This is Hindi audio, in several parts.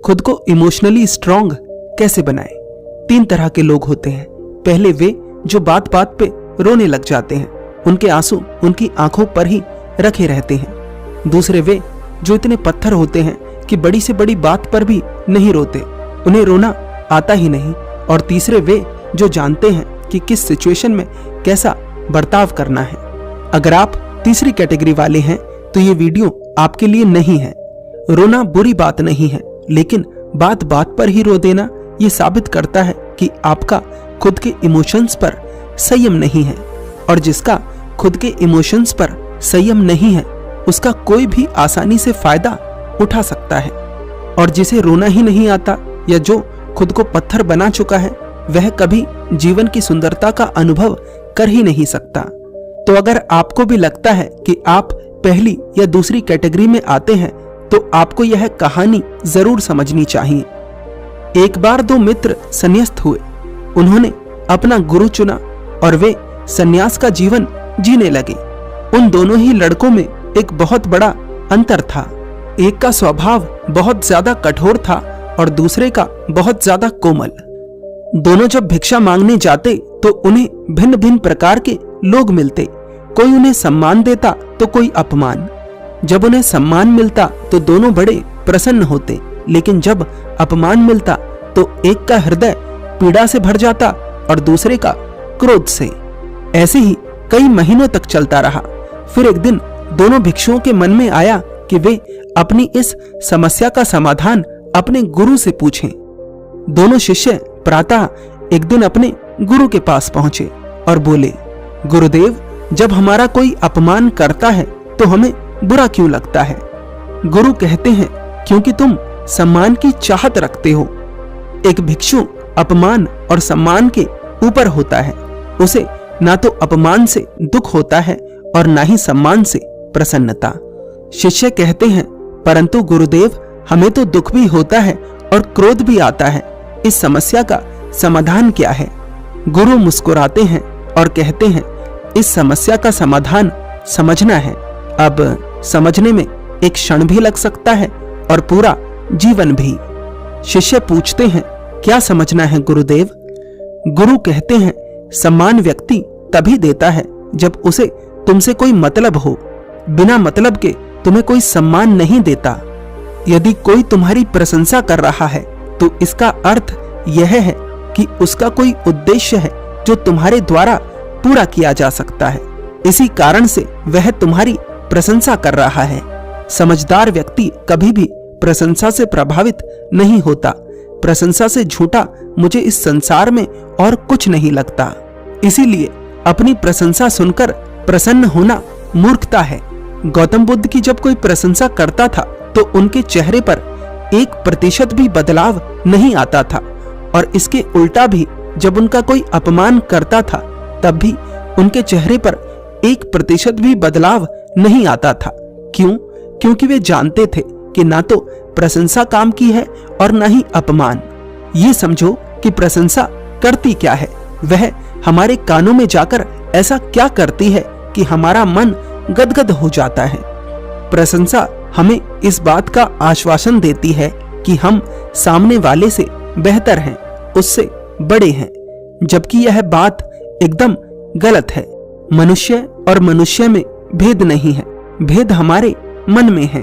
खुद को इमोशनली स्ट्रांग कैसे बनाएं? 3 तरह के लोग होते हैं। पहले वे जो बात बात पे रोने लग जाते हैं, उनके आंसू उनकी आंखों पर ही रखे रहते हैं। दूसरे वे जो इतने पत्थर होते हैं कि बड़ी से बड़ी बात पर भी नहीं रोते, उन्हें रोना आता ही नहीं। और तीसरे वे जो जानते हैं कि किस सिचुएशन में कैसा बर्ताव करना है। अगर आप तीसरी कैटेगरी वाले हैं तो ये वीडियो आपके लिए नहीं है। रोना बुरी बात नहीं है, लेकिन बात बात पर ही रो देना ये साबित करता है कि आपका खुद के इमोशंस पर संयम नहीं है। और जिसका खुद के इमोशंस पर संयम नहीं है, उसका कोई भी आसानी से फायदा उठा सकता है। और जिसे रोना ही नहीं आता या जो खुद को पत्थर बना चुका है, वह कभी जीवन की सुंदरता का अनुभव कर ही नहीं सकता। तो अगर आपको भी लगता है कि आप पहली या दूसरी कैटेगरी में आते हैं, तो आपको यह कहानी जरूर समझनी चाहिए। एक बार 2 मित्र संन्यास्त हुए। उन्होंने अपना गुरु चुना और वे संन्यास का जीवन जीने लगे। उन दोनों ही लड़कों में एक बहुत बड़ा अंतर था। एक का स्वभाव बहुत ज्यादा कठोर था और दूसरे का बहुत ज्यादा कोमल। दोनों जब भिक्षा मांगने जाते तो उन्हें भिन्न भिन्न प्रकार के लोग मिलते। कोई उन्हें सम्मान देता तो कोई अपमान। जब उन्हें सम्मान मिलता तो दोनों बड़े प्रसन्न होते, लेकिन जब अपमान मिलता तो एक का हृदय पीड़ा से भर जाता और दूसरे का क्रोध से। ऐसे ही कई महीनों तक चलता रहा। फिर एक दिन दोनों भिक्षुओं के मन में आया कि वे अपनी इस समस्या का समाधान अपने गुरु से पूछें। दोनों शिष्य प्रातः एक दिन अपने गुरु के पास पहुंचे और बोले, गुरुदेव, जब हमारा कोई अपमान करता है तो हमें बुरा क्यों लगता है? गुरु कहते हैं, क्योंकि तुम सम्मान की चाहत रखते हो। एक भिक्षु अपमान और सम्मान के ऊपर होता है। उसे ना तो अपमान से दुख होता है और ना ही सम्मान से प्रसन्नता। शिष्य कहते हैं, परंतु गुरुदेव, हमें तो दुख भी होता है और क्रोध भी आता है। इस समस्या का समाधान क्या है? गुरु मुस्कुराते हैं और कहते हैं, इस समस्या का समाधान समझना है। अब समझने में एक क्षण भी लग सकता है और पूरा जीवन भी। शिष्य पूछते हैं, क्या समझना है गुरुदेव? गुरु कहते हैं, सम्मान व्यक्ति तभी देता है जब उसे तुमसे कोई मतलब हो। बिना मतलब के तुम्हें कोई सम्मान नहीं देता। यदि कोई तुम्हारी प्रशंसा कर रहा है तो इसका अर्थ यह है कि उसका कोई उद्देश्य है जो तुम्हारे द्वारा पूरा किया जा सकता है। इसी कारण से वह तुम्हारी प्रशंसा कर रहा है। समझदार व्यक्ति कभी भी प्रशंसा से प्रभावित नहीं होता। प्रशंसा से झूठा मुझे इस संसार में और कुछ नहीं लगता। इसीलिए अपनी प्रशंसा सुनकर प्रसन्न होना मूर्खता है। गौतम बुद्ध की जब कोई प्रशंसा करता था तो उनके चेहरे पर 1% भी बदलाव नहीं आता था, और इसके उल्टा भी जब उनका कोई अपमान करता था तब भी उनके चेहरे पर 1% भी बदलाव नहीं आता था। क्यों? क्योंकि वे जानते थे कि ना तो प्रशंसा काम की है और ना ही अपमान। ये समझो कि प्रशंसा करती क्या है। वह हमारे कानों में जाकर ऐसा क्या करती है कि हमारा मन गदगद हो जाता है। प्रशंसा हमें इस बात का आश्वासन देती है कि हम सामने वाले से बेहतर हैं, उससे बड़े हैं, जबकि यह बात एकदम गलत है। मनुष्य और मनुष्य में भेद नहीं है, भेद हमारे मन में है।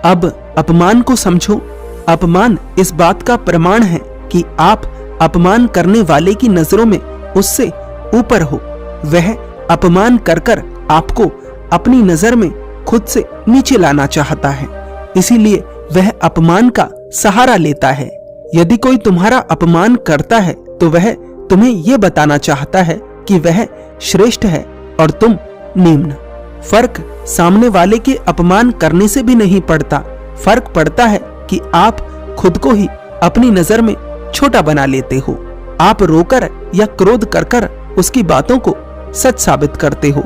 अब अपमान को समझो। अपमान इस बात का प्रमाण है कि आप अपमान करने वाले की नजरों में उससे ऊपर हो। वह अपमान कर कर आपको अपनी नजर में खुद से नीचे लाना चाहता है, इसीलिए वह अपमान का सहारा लेता है। यदि कोई तुम्हारा अपमान करता है तो वह तुम्हें यह बताना चाहता है कि वह श्रेष्ठ है और तुम निम्न। फर्क सामने वाले के अपमान करने से भी नहीं पड़ता। फर्क पड़ता है कि आप खुद को ही अपनी नजर में छोटा बना लेते हो। आप रोकर या क्रोध कर कर उसकी बातों को सच साबित करते हो।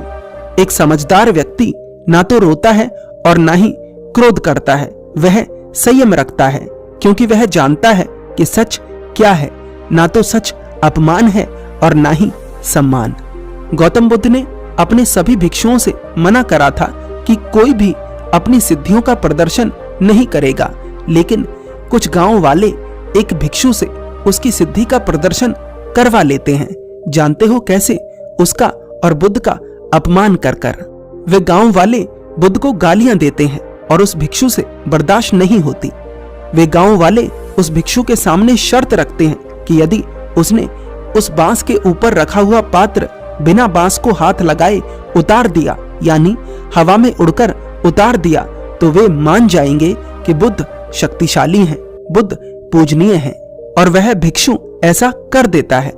एक समझदार व्यक्ति ना तो रोता है और ना ही क्रोध करता है। वह संयम रखता है, क्योंकि वह जानता है कि सच क्या है। ना तो सच अपमान है और ना ही सम्मान। गौतम बुद्ध ने अपने सभी भिक्षुओं से मना करा था कि कोई भी अपनी सिद्धियों का प्रदर्शन नहीं करेगा, लेकिन कुछ गांव वाले एक भिक्षु से उसकी सिद्धि का प्रदर्शन करवा लेते हैं। जानते हो कैसे? उसका और बुद्ध का अपमान कर कर। वे गांव वाले बुद्ध को गालियां देते हैं और उस भिक्षु से बर्दाश्त नहीं होती। वे गांव वाले उस भिक्षु के सामने शर्त रखते हैं कि यदि उसने उस बांस के ऊपर रखा हुआ पात्र बिना बांस को हाथ लगाए उतार दिया, यानी हवा में उड़कर उतार दिया, तो वे मान जाएंगे कि बुद्ध शक्तिशाली हैं, बुद्ध पूजनीय हैं। और वह भिक्षु ऐसा कर देता है।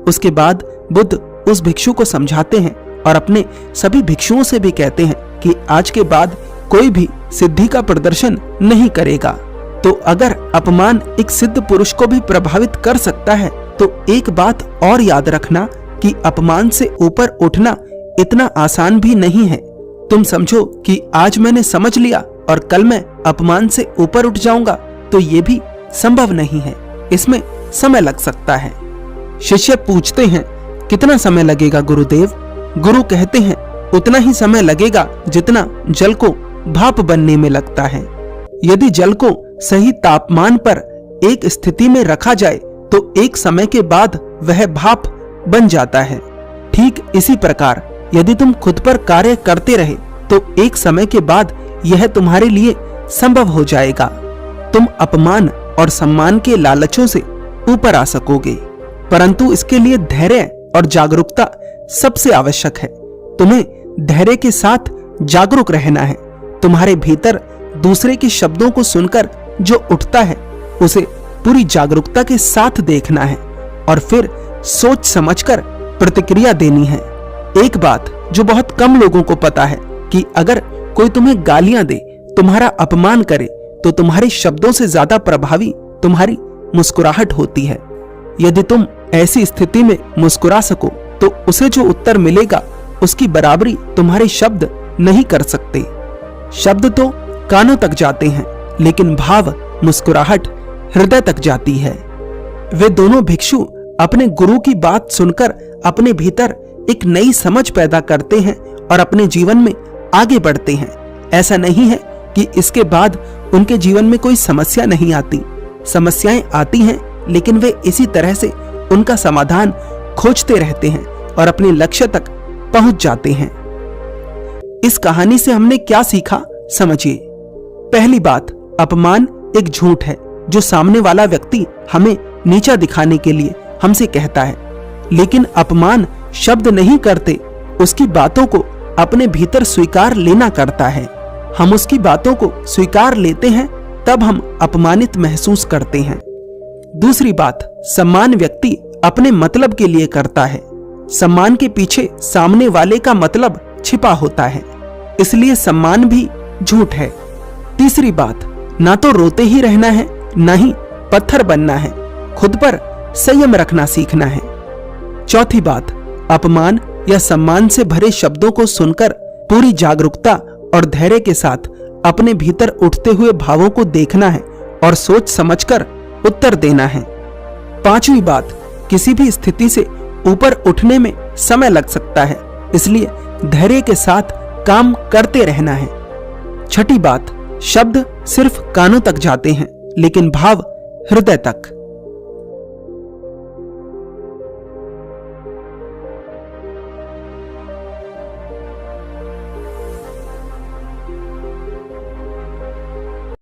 उसके बाद बुद्ध उस भिक्षु को समझाते हैं और अपने सभी भिक्षुओं से भी कहते हैं कि आज के बाद कोई भी सिद्धि का प्रदर्शन नहीं करेगा। तो अगर अपमान एक सिद्ध पुरुष को भी प्रभावित कर सकता है, तो एक बात और याद रखना कि अपमान से ऊपर उठना इतना आसान भी नहीं है। तुम समझो कि आज मैंने समझ लिया और कल मैं अपमान से ऊपर उठ जाऊंगा, तो ये भी संभव नहीं है। इसमें समय लग सकता है। शिष्य पूछते हैं, कितना समय लगेगा गुरुदेव? गुरु कहते हैं, उतना ही समय लगेगा जितना जल को भाप बनने में लगता है। यदि जल को सही तापमान पर एक स्थिति में रखा जाए तो एक समय के बाद वह भाप बन जाता है। ठीक इसी प्रकार यदि तुम खुद पर कार्य करते रहे तो एक समय के बाद यह तुम्हारे लिए संभव हो जाएगा। तुम अपमान और सम्मान के लालचों से ऊपर आ सकोगे, परंतु इसके लिए धैर्य और जागरूकता सबसे आवश्यक है। तुम्हें धैर्य के साथ जागरूक रहना है। तुम्हारे भीतर दूसरे के शब्दों को सुनकर जो उठता है उसे पूरी जागरूकता के साथ देखना है और फिर सोच समझकर प्रतिक्रिया देनी है। एक बात जो बहुत कम लोगों को पता है कि अगर कोई तुम्हें गालियां दे, तुम्हारा अपमान करे, तो तुम्हारे शब्दों से ज्यादा प्रभावी तुम्हारी मुस्कुराहट होती है। यदि तुम ऐसी स्थिति में मुस्कुरा सको तो उसे जो उत्तर मिलेगा उसकी बराबरी तुम्हारे शब्द नहीं कर सकते। शब्द तो कानों तक जाते हैं, लेकिन भाव, मुस्कुराहट हृदय तक जाती है। वे दोनों भिक्षु अपने गुरु की बात सुनकर अपने भीतर एक नई समझ पैदा करते हैं और अपने जीवन में आगे बढ़ते हैं। ऐसा नहीं है कि इसके बाद उनके जीवन में कोई समस्या नहीं आती। समस्याएं आती हैं, लेकिन वे इसी तरह से उनका समाधान खोजते रहते हैं और अपने लक्ष्य तक पहुंच जाते हैं। इस कहानी से हमने क्या सीखा, समझिए। पहली बात, अपमान एक झूठ है जो सामने वाला व्यक्ति हमें नीचा दिखाने के लिए हमसे कहता है, लेकिन अपमान शब्द नहीं करते, उसकी बातों को अपने भीतर स्वीकार लेना करता है। हम उसकी बातों को स्वीकार लेते हैं, तब हम अपमानित महसूस करते हैं। दूसरी बात, सम्मान व्यक्ति अपने मतलब के लिए करता है। सम्मान के पीछे सामने वाले का मतलब छिपा होता है, इसलिए सम्मान भी झूठ है। तीसरी बात, ना तो रोते ही रहना है, ना ही पत्थर बनना है। खुद पर संयम रखना सीखना है। चौथी बात, अपमान या सम्मान से भरे शब्दों को सुनकर पूरी जागरूकता और धैर्य के साथ अपने भीतर उठते हुए भावों को देखना है और सोच समझकर उत्तर देना है। पांचवी बात, किसी भी स्थिति से ऊपर उठने में समय लग सकता है, इसलिए धैर्य के साथ काम करते रहना है। छठी बात, शब्द सिर्फ कानों तक जाते हैं, लेकिन भाव हृदय तक।